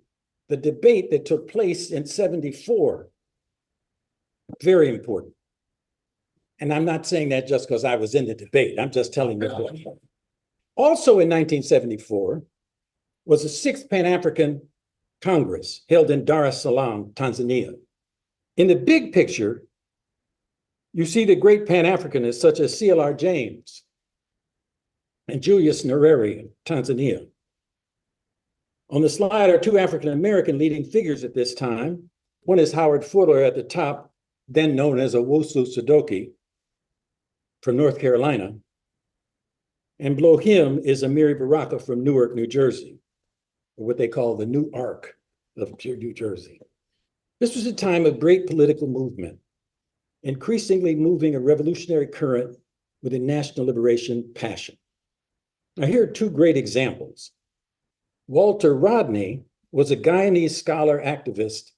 the debate that took place in 74. Very important. And I'm not saying that just because I was in the debate. I'm just telling you what. Also in 1974 was the Sixth Pan-African Congress held in Dar es Salaam, Tanzania. In the big picture, you see the great Pan-Africanists such as C.L.R. James and Julius Nyerere of Tanzania. On the slide are two African-American leading figures at this time. One is Howard Fuller at the top, then known as Owusu Sadoki from North Carolina. And below him is Amiri Baraka from Newark, New Jersey, or what they call the New Ark of New Jersey. This was a time of great political movement, increasingly moving a revolutionary current with a national liberation passion. Now, here are two great examples. Walter Rodney was a Guyanese scholar activist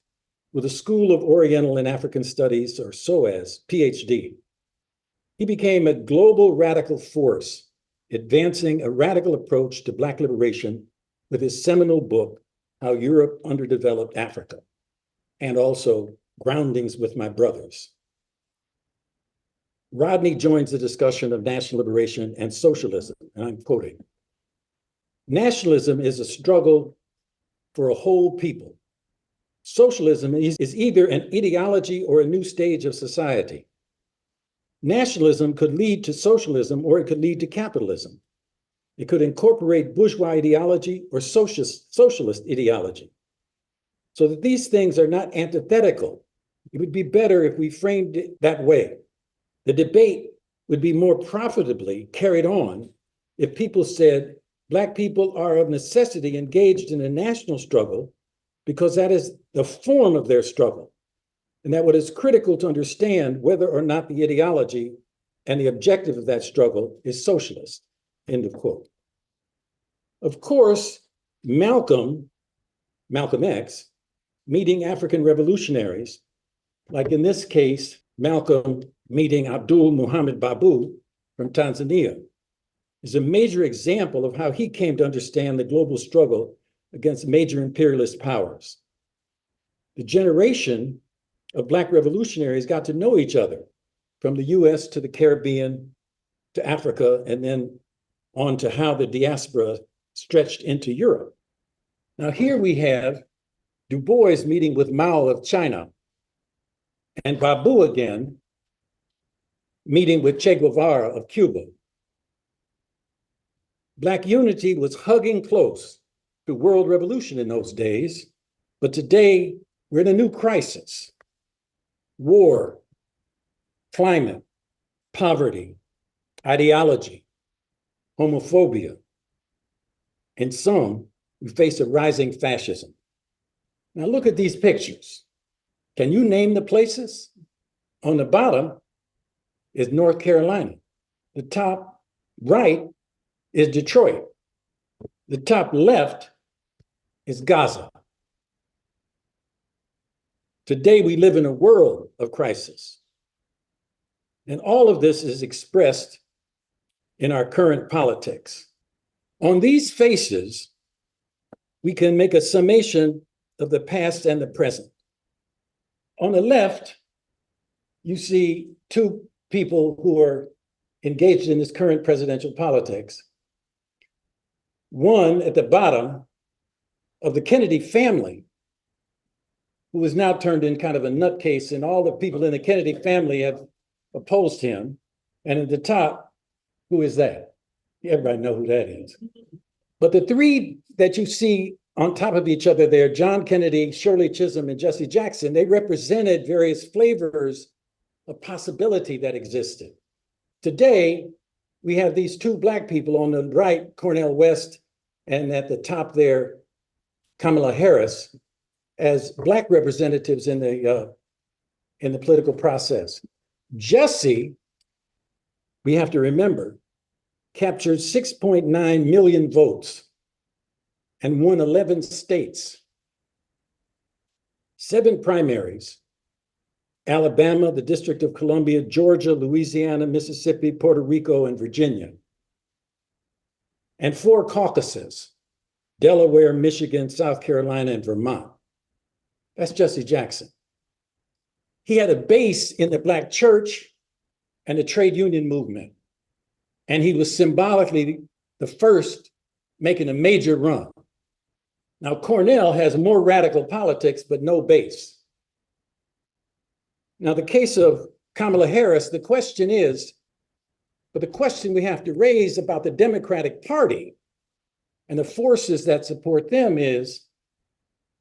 with a School of Oriental and African Studies, or SOAS, PhD. He became a global radical force, advancing a radical approach to Black liberation with his seminal book, How Europe Underdeveloped Africa, and also Groundings with My Brothers. Rodney joins the discussion of national liberation and socialism, and I'm quoting, "Nationalism is a struggle for a whole people. Socialism is either an ideology or a new stage of society. Nationalism could lead to socialism or it could lead to capitalism. It could incorporate bourgeois ideology or socialist ideology. So that these things are not antithetical. It would be better if we framed it that way. The debate would be more profitably carried on if people said Black people are of necessity engaged in a national struggle because that is the form of their struggle, and that what is critical to understand whether or not the ideology and the objective of that struggle is socialist, end of quote. Of course, Malcolm X, meeting African revolutionaries, like in this case, Malcolm meeting Abdul Muhammad Babu from Tanzania, is a major example of how he came to understand the global struggle against major imperialist powers. The generation of Black revolutionaries got to know each other, from the US to the Caribbean to Africa, and then on to how the diaspora stretched into Europe. Now here we have Du Bois meeting with Mao of China, and Babu again meeting with Che Guevara of Cuba. Black unity was hugging close to world revolution in those days, but today we're in a new crisis. War, climate, poverty, ideology, homophobia. And some, we face a rising fascism. Now look at these pictures. Can you name the places? On the bottom is North Carolina. The top right is Detroit. The top left is Gaza. Today we live in a world of crisis. And all of this is expressed in our current politics. On these faces, we can make a summation of the past and the present. On the left, you see two people who are engaged in this current presidential politics. One at the bottom of the Kennedy family, who is now turned in kind of a nutcase, and all the people in the Kennedy family have opposed him. And at the top, who is that? Everybody know who that is. But the three that you see on top of each other there, John Kennedy, Shirley Chisholm, and Jesse Jackson, they represented various flavors of possibility that existed. Today, we have these two Black people on the right, Cornel West, and at the top there, Kamala Harris, as Black representatives in the political process. Jesse, we have to remember, captured 6.9 million votes and won 11 states, 7 primaries: Alabama, the District of Columbia, Georgia, Louisiana, Mississippi, Puerto Rico, and Virginia, and 4 caucuses: Delaware, Michigan, South Carolina, and Vermont. That's Jesse Jackson. He had a base in the Black church and the trade union movement, and he was symbolically the first making a major run. Now, Cornell has more radical politics, but no base. Now, the case of Kamala Harris, the question we have to raise about the Democratic Party and the forces that support them is,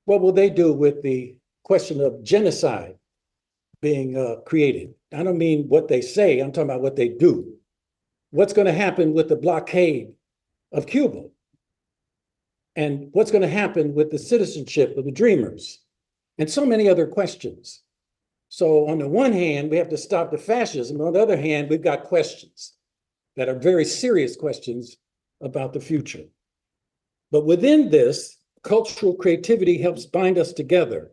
what will they do with the question of genocide being created? I don't mean what they say, I'm talking about what they do. What's going to happen with the blockade of Cuba? And what's going to happen with the citizenship of the Dreamers? And so many other questions. So on the one hand, we have to stop the fascism. On the other hand, we've got questions that are very serious questions about the future. But within this, cultural creativity helps bind us together,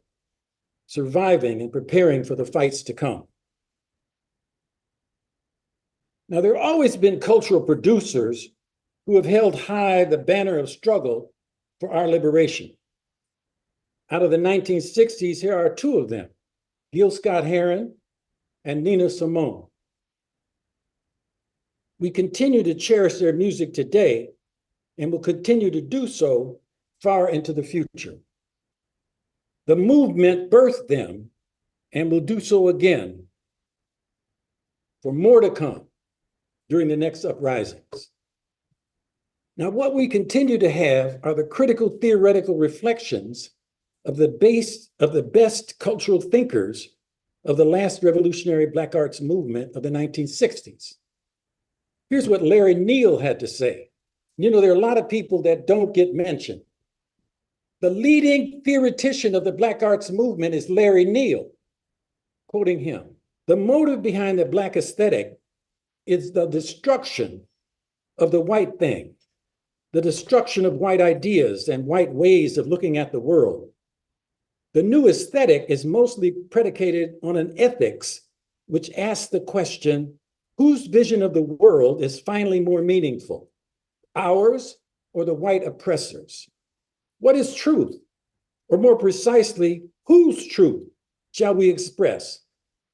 surviving and preparing for the fights to come. Now, there have always been cultural producers who have held high the banner of struggle for our liberation. Out of the 1960s, here are 2 of them: Gil Scott-Heron and Nina Simone. We continue to cherish their music today and will continue to do so far into the future. The movement birthed them and will do so again, for more to come during the next uprisings. Now, what we continue to have are the critical theoretical reflections of the best cultural thinkers of the last revolutionary Black arts movement of the 1960s. Here's what Larry Neal had to say. You know, there are a lot of people that don't get mentioned. The leading theoretician of the Black arts movement is Larry Neal. Quoting him, "The motive behind the Black aesthetic is the destruction of the white thing, the destruction of white ideas and white ways of looking at the world. The new aesthetic is mostly predicated on an ethics which asks the question, whose vision of the world is finally more meaningful, ours or the white oppressors? What is truth? Or more precisely, whose truth shall we express?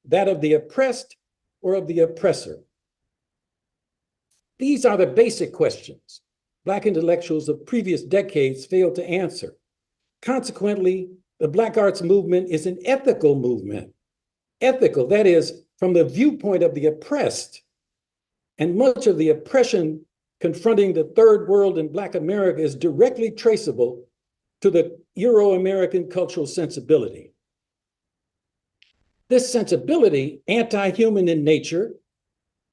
That of the oppressed or of the oppressor? These are the basic questions Black intellectuals of previous decades failed to answer. Consequently, the Black arts movement is an ethical movement. Ethical, that is, from the viewpoint of the oppressed, and much of the oppression confronting the third world in Black America is directly traceable to the Euro-American cultural sensibility. This sensibility, anti-human in nature,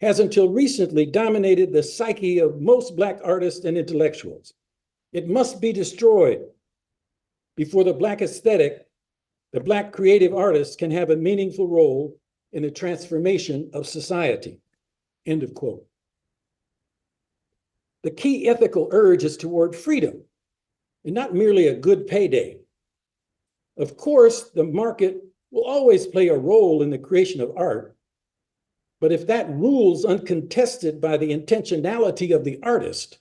has until recently dominated the psyche of most Black artists and intellectuals. It must be destroyed before the Black aesthetic, the Black creative artist can have a meaningful role in the transformation of society. End of quote. The key ethical urge is toward freedom, and not merely a good payday. Of course, the market will always play a role in the creation of art, but if that rule's uncontested by the intentionality of the artist,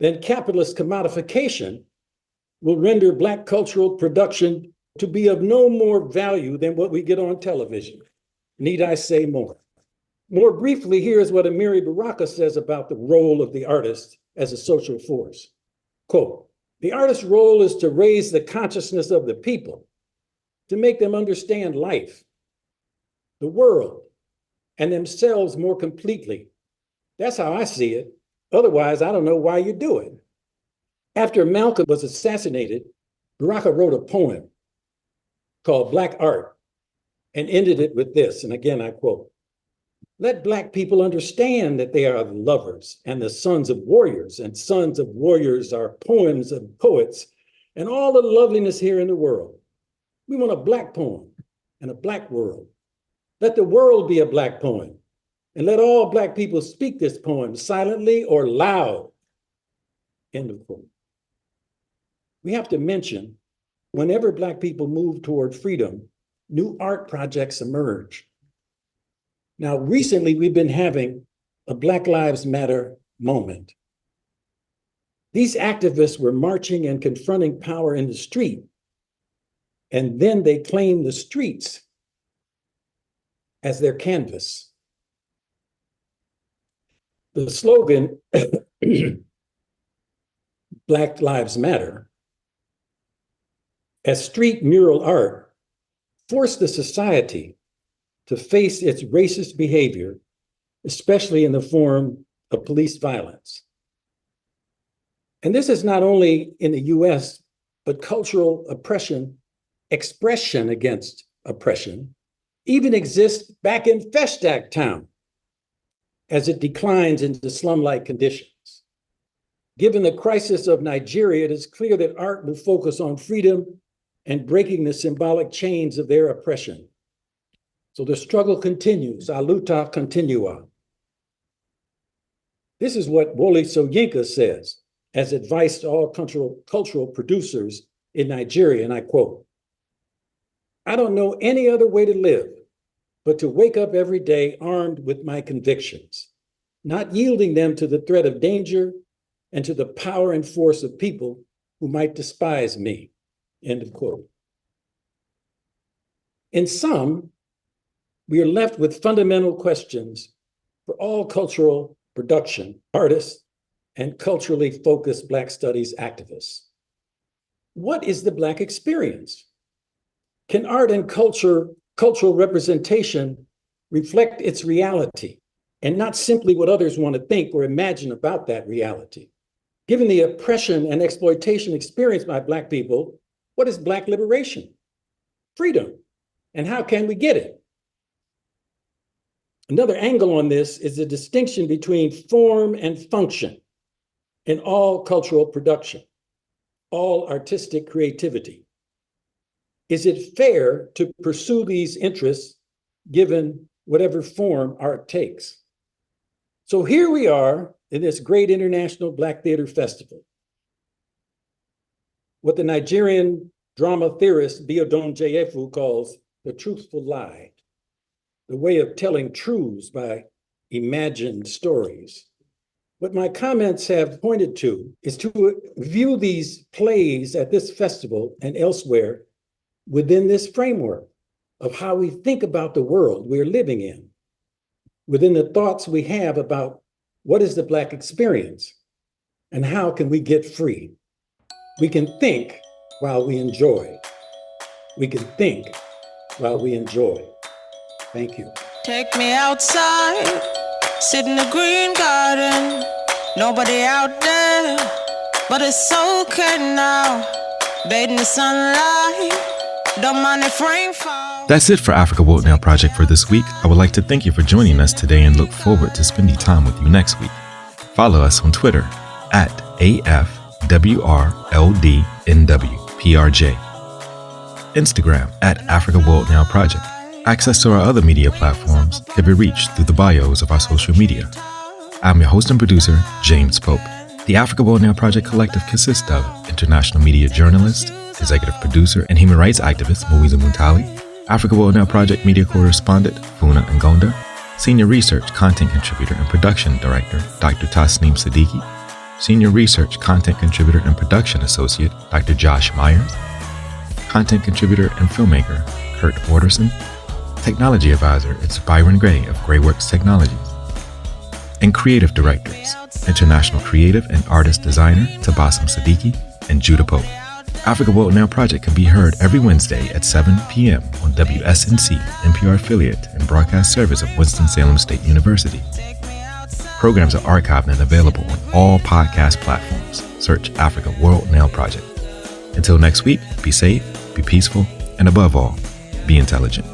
then capitalist commodification will render Black cultural production to be of no more value than what we get on television. Need I say more? More briefly, here's what Amiri Baraka says about the role of the artist as a social force. Quote, the artist's role is to raise the consciousness of the people, to make them understand life, the world, and themselves more completely. That's how I see it. Otherwise, I don't know why you do it. After Malcolm was assassinated, Baraka wrote a poem called Black Art and ended it with this, and again I quote, let Black people understand that they are the lovers and the sons of warriors, and sons of warriors are poems and poets, and all the loveliness here in the world. We want a Black poem and a Black world. Let the world be a Black poem, and let all Black people speak this poem silently or loud. End of quote. We have to mention, whenever Black people move toward freedom, new art projects emerge. Now, recently, we've been having a Black Lives Matter moment. These activists were marching and confronting power in the street, and then they claimed the streets as their canvas. The slogan, Black Lives Matter, as street mural art, forced the society to face its racist behavior, especially in the form of police violence. And this is not only in the US, but cultural oppression, expression against oppression, even exists back in FESTAC town as it declines into slum-like conditions. Given the crisis of Nigeria, it is clear that art will focus on freedom and breaking the symbolic chains of their oppression. So the struggle continues, a luta continua. This is what Wole Soyinka says as advice to all cultural producers in Nigeria, and I quote, I don't know any other way to live but to wake up every day armed with my convictions, not yielding them to the threat of danger and to the power and force of people who might despise me, end of quote. In sum, we are left with fundamental questions for all cultural production, artists, and culturally focused Black studies activists. What is the Black experience? Can art and cultural representation reflect its reality and not simply what others want to think or imagine about that reality? Given the oppression and exploitation experienced by Black people, what is Black liberation? Freedom. And how can we get it? Another angle on this is the distinction between form and function in all cultural production, all artistic creativity. Is it fair to pursue these interests given whatever form art takes? So here we are in this great International Black Theater Festival. What the Nigerian drama theorist Biodun Jeyefu calls the truthful lie, the way of telling truths by imagined stories. What my comments have pointed to is to view these plays at this festival and elsewhere within this framework of how we think about the world we're living in, within the thoughts we have about what is the Black experience and how can we get free. We can think while we enjoy. We can think while we enjoy. Thank you. Take me outside, sit in the green garden. Nobody out there, but it's okay now. Bathe in the sunlight, don't mind if rain falls. That's it for Africa World Now Project for this week. I would like to thank you for joining us today and look forward to spending time with you next week. Follow us on Twitter at AFWRLDNWPRJ. Instagram at Africa World Now Project. Access to our other media platforms can be reached through the bios of our social media. I'm your host and producer, James Pope. The Africa World Now Project Collective consists of international media journalist, executive producer, and human rights activist, Moiza Muntali, Africa World Now Project media correspondent, Funa Ngonda, senior research content contributor and production director, Dr. Tasneem Siddiqui, senior research content contributor and production associate, Dr. Josh Myers, content contributor and filmmaker, Kurt Orderson, technology advisor, it's Byron Gray of Grayworks Technologies, and creative directors, international creative and artist designer, Tabassum Siddiqui and Judah Pope. Africa World Now Project can be heard every Wednesday at 7 p.m. on WSNC, NPR affiliate and broadcast service of Winston-Salem State University. Programs are archived and available on all podcast platforms. Search Africa World Now Project. Until next week, be safe, be peaceful, and above all, be intelligent.